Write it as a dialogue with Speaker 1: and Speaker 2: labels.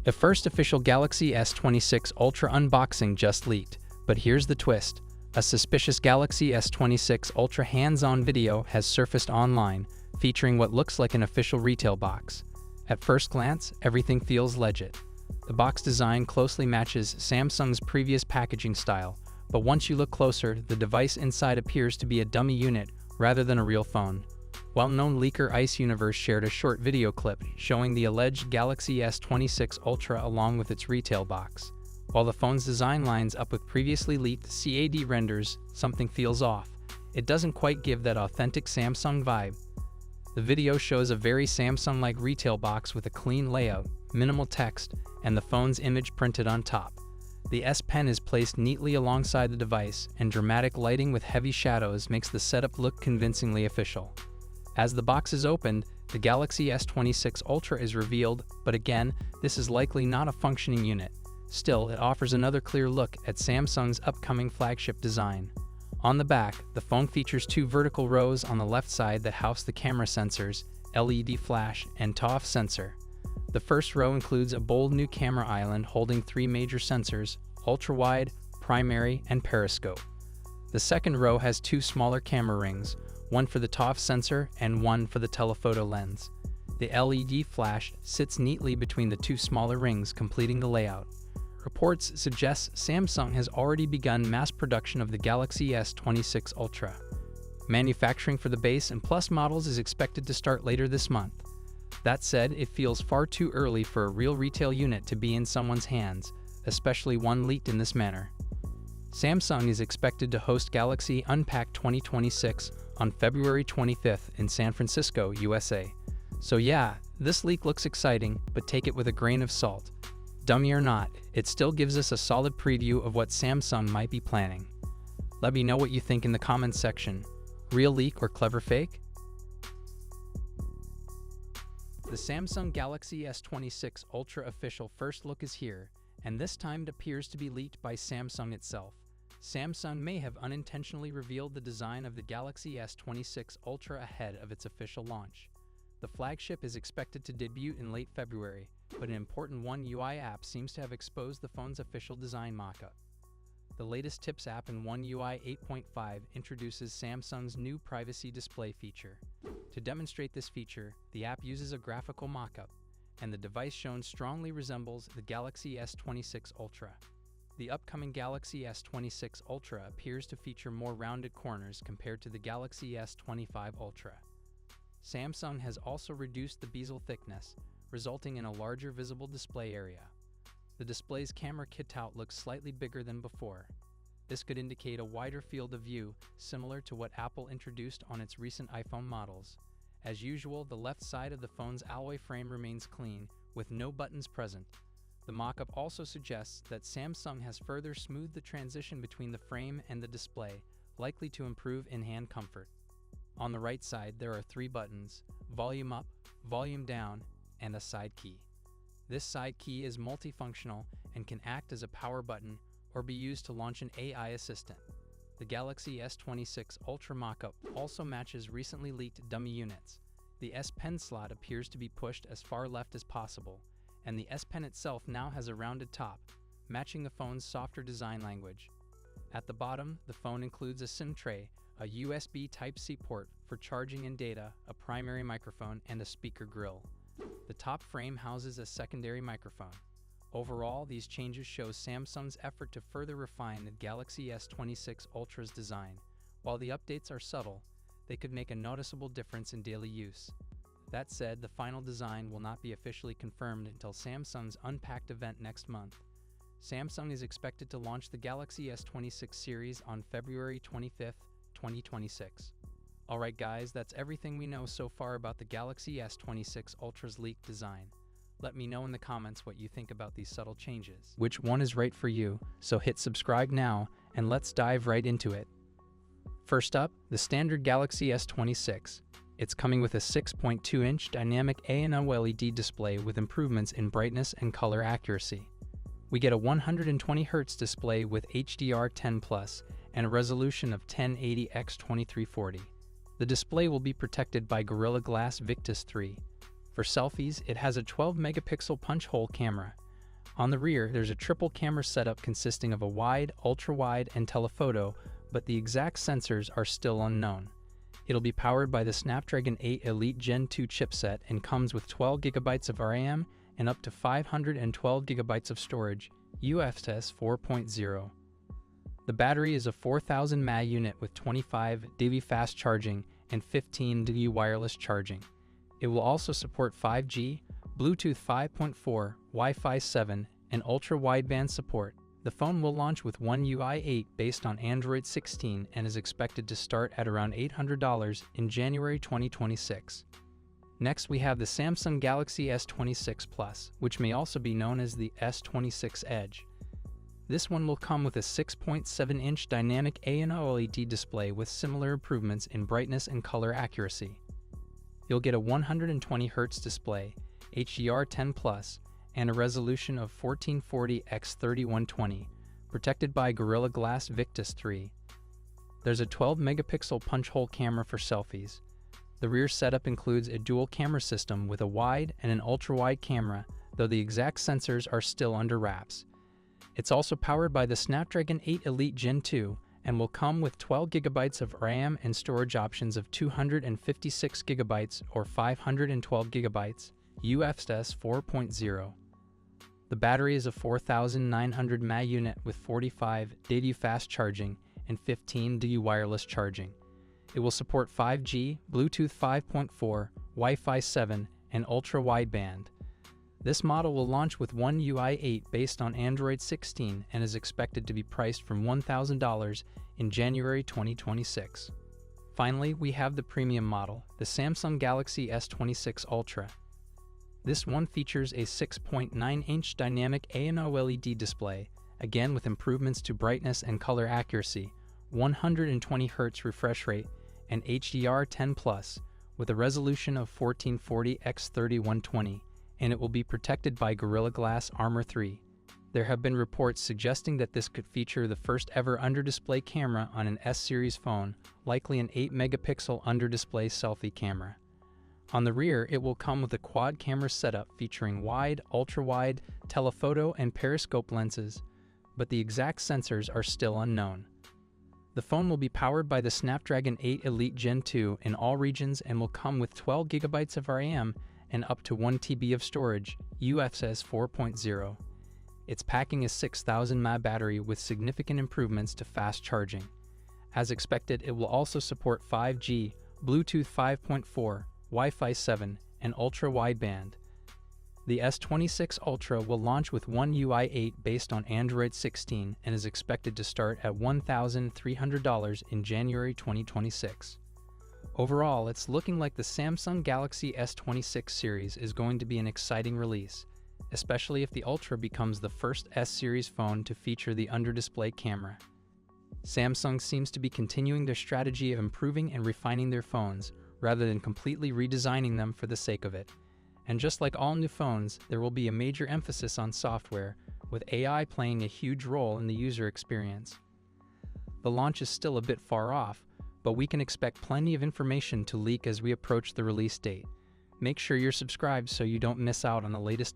Speaker 1: The first official Galaxy S26 Ultra unboxing just leaked, but here's the twist. A suspicious Galaxy S26 Ultra hands-on video has surfaced online, featuring what looks like an official retail box. At first glance, everything feels legit. The box design closely matches Samsung's previous packaging style, but once you look closer, the device inside appears to be a dummy unit rather than a real phone. Well-known leaker Ice Universe shared a short video clip showing the alleged Galaxy S26 Ultra along with its retail box. While the phone's design lines up with previously leaked CAD renders, something feels off. It doesn't quite give that authentic Samsung vibe. The video shows a very Samsung-like retail box with a clean layout, minimal text, and the phone's image printed on top. The S Pen is placed neatly alongside the device, and dramatic lighting with heavy shadows makes the setup look convincingly official. As the box is opened, the Galaxy S26 Ultra is revealed, but again, this is likely not a functioning unit. Still, it offers another clear look at Samsung's upcoming flagship design. On the back, the phone features two vertical rows on the left side that house the camera sensors, LED flash, and TOF sensor. The first row includes a bold new camera island holding three major sensors: ultra-wide, primary, and periscope. The second row has two smaller camera rings, one for the TOF sensor and one for the telephoto lens. The LED flash sits neatly between the two smaller rings, completing the layout. Reports suggest Samsung has already begun mass production of the Galaxy S26 Ultra. Manufacturing for the base and Plus models is expected to start later this month. That said, it feels far too early for a real retail unit to be in someone's hands, especially one leaked in this manner. Samsung is expected to host Galaxy Unpacked 2026 on February 25th in San Francisco, USA. So yeah, this leak looks exciting, but take it with a grain of salt. Dummy or not, it still gives us a solid preview of what Samsung might be planning. Let me know what you think in the comments section. Real leak or clever fake? The Samsung Galaxy S26 Ultra official first look is here, and this time it appears to be leaked by Samsung itself. Samsung may have unintentionally revealed the design of the Galaxy S26 Ultra ahead of its official launch. The flagship is expected to debut in late February, but an important One UI app seems to have exposed the phone's official design mockup. The latest Tips app in One UI 8.5 introduces Samsung's new privacy display feature. To demonstrate this feature, the app uses a graphical mockup, and the device shown strongly resembles the Galaxy S26 Ultra. The upcoming Galaxy S26 Ultra appears to feature more rounded corners compared to the Galaxy S25 Ultra. Samsung has also reduced the bezel thickness, resulting in a larger visible display area. The display's camera cutout looks slightly bigger than before. This could indicate a wider field of view, similar to what Apple introduced on its recent iPhone models. As usual, the left side of the phone's alloy frame remains clean, with no buttons present. The mockup also suggests that Samsung has further smoothed the transition between the frame and the display, likely to improve in-hand comfort. On the right side, there are three buttons: volume up, volume down, and a side key. This side key is multifunctional and can act as a power button or be used to launch an AI assistant. The Galaxy S26 Ultra mockup also matches recently leaked dummy units. The S Pen slot appears to be pushed as far left as possible, and the S Pen itself now has a rounded top, matching the phone's softer design language. At the bottom, the phone includes a SIM tray, a USB Type-C port for charging and data, a primary microphone, and a speaker grill. The top frame houses a secondary microphone. Overall, these changes show Samsung's effort to further refine the Galaxy S26 Ultra's design. While the updates are subtle, they could make a noticeable difference in daily use. That said, the final design will not be officially confirmed until Samsung's Unpacked event next month. Samsung is expected to launch the Galaxy S26 series on February 25th, 2026. Alright guys, that's everything we know so far about the Galaxy S26 Ultra's leaked design. Let me know in the comments what you think about these subtle changes. Which one is right for you, so hit subscribe now, and let's dive right into it. First up, the standard Galaxy S26. It's coming with a 6.2-inch dynamic A&OLED display with improvements in brightness and color accuracy. We get a 120Hz display with HDR10+, and a resolution of 1080x2340. The display will be protected by Gorilla Glass Victus 3. For selfies, it has a 12-megapixel punch-hole camera. On the rear, there's a triple camera setup consisting of a wide, ultra-wide, and telephoto, but the exact sensors are still unknown. It'll be powered by the Snapdragon 8 Elite Gen 2 chipset and comes with 12 GB of RAM and up to 512 GB of storage, UFS 4.0. The battery is a 4000 mAh unit with 25 dB fast charging and 15 dB wireless charging. It will also support 5G, Bluetooth 5.4, Wi-Fi 7, and ultra-wideband support. The phone will launch with One UI 8 based on Android 16 and is expected to start at around $800 in January 2026. Next, we have the Samsung Galaxy S26 Plus, which may also be known as the S26 Edge. This one will come with a 6.7-inch dynamic ANO LED display with similar improvements in brightness and color accuracy. You'll get a 120Hz display, HDR10+, and a resolution of 1440x3120, protected by Gorilla Glass Victus 3. There's a 12-megapixel punch-hole camera for selfies. The rear setup includes a dual camera system with a wide and an ultra-wide camera, though the exact sensors are still under wraps. It's also powered by the Snapdragon 8 Elite Gen 2 and will come with 12 GB of RAM and storage options of 256 GB or 512 GB, UFS 4.0. The battery is a 4900 mAh unit with 45 dB fast charging and 15 dB wireless charging. It will support 5G, Bluetooth 5.4, Wi-Fi 7, and ultra-wideband. This model will launch with One UI 8 based on Android 16 and is expected to be priced from $1,000 in January 2026. Finally, we have the premium model, the Samsung Galaxy S26 Ultra. This one features a 6.9-inch dynamic ANO LED display, again with improvements to brightness and color accuracy, 120Hz refresh rate, and HDR10+, with a resolution of 1440x3120, and it will be protected by Gorilla Glass Armor 3. There have been reports suggesting that this could feature the first ever under-display camera on an S-series phone, likely an 8-megapixel under-display selfie camera. On the rear, it will come with a quad camera setup featuring wide, ultra-wide, telephoto, and periscope lenses, but the exact sensors are still unknown. The phone will be powered by the Snapdragon 8 Elite Gen 2 in all regions and will come with 12 GB of RAM and up to 1 TB of storage, UFS 4.0. It's packing a 6000 mAh battery with significant improvements to fast charging. As expected, it will also support 5G, Bluetooth 5.4, Wi-Fi 7, and ultra-wideband. The S26 Ultra will launch with One UI 8 based on Android 16 and is expected to start at $1,300 in January 2026. Overall, it's looking like the Samsung Galaxy S26 series is going to be an exciting release, especially if the Ultra becomes the first S-series phone to feature the under-display camera. Samsung seems to be continuing their strategy of improving and refining their phones, rather than completely redesigning them for the sake of it. And just like all new phones, there will be a major emphasis on software, with AI playing a huge role in the user experience. The launch is still a bit far off, but we can expect plenty of information to leak as we approach the release date. Make sure you're subscribed so you don't miss out on the latest updates.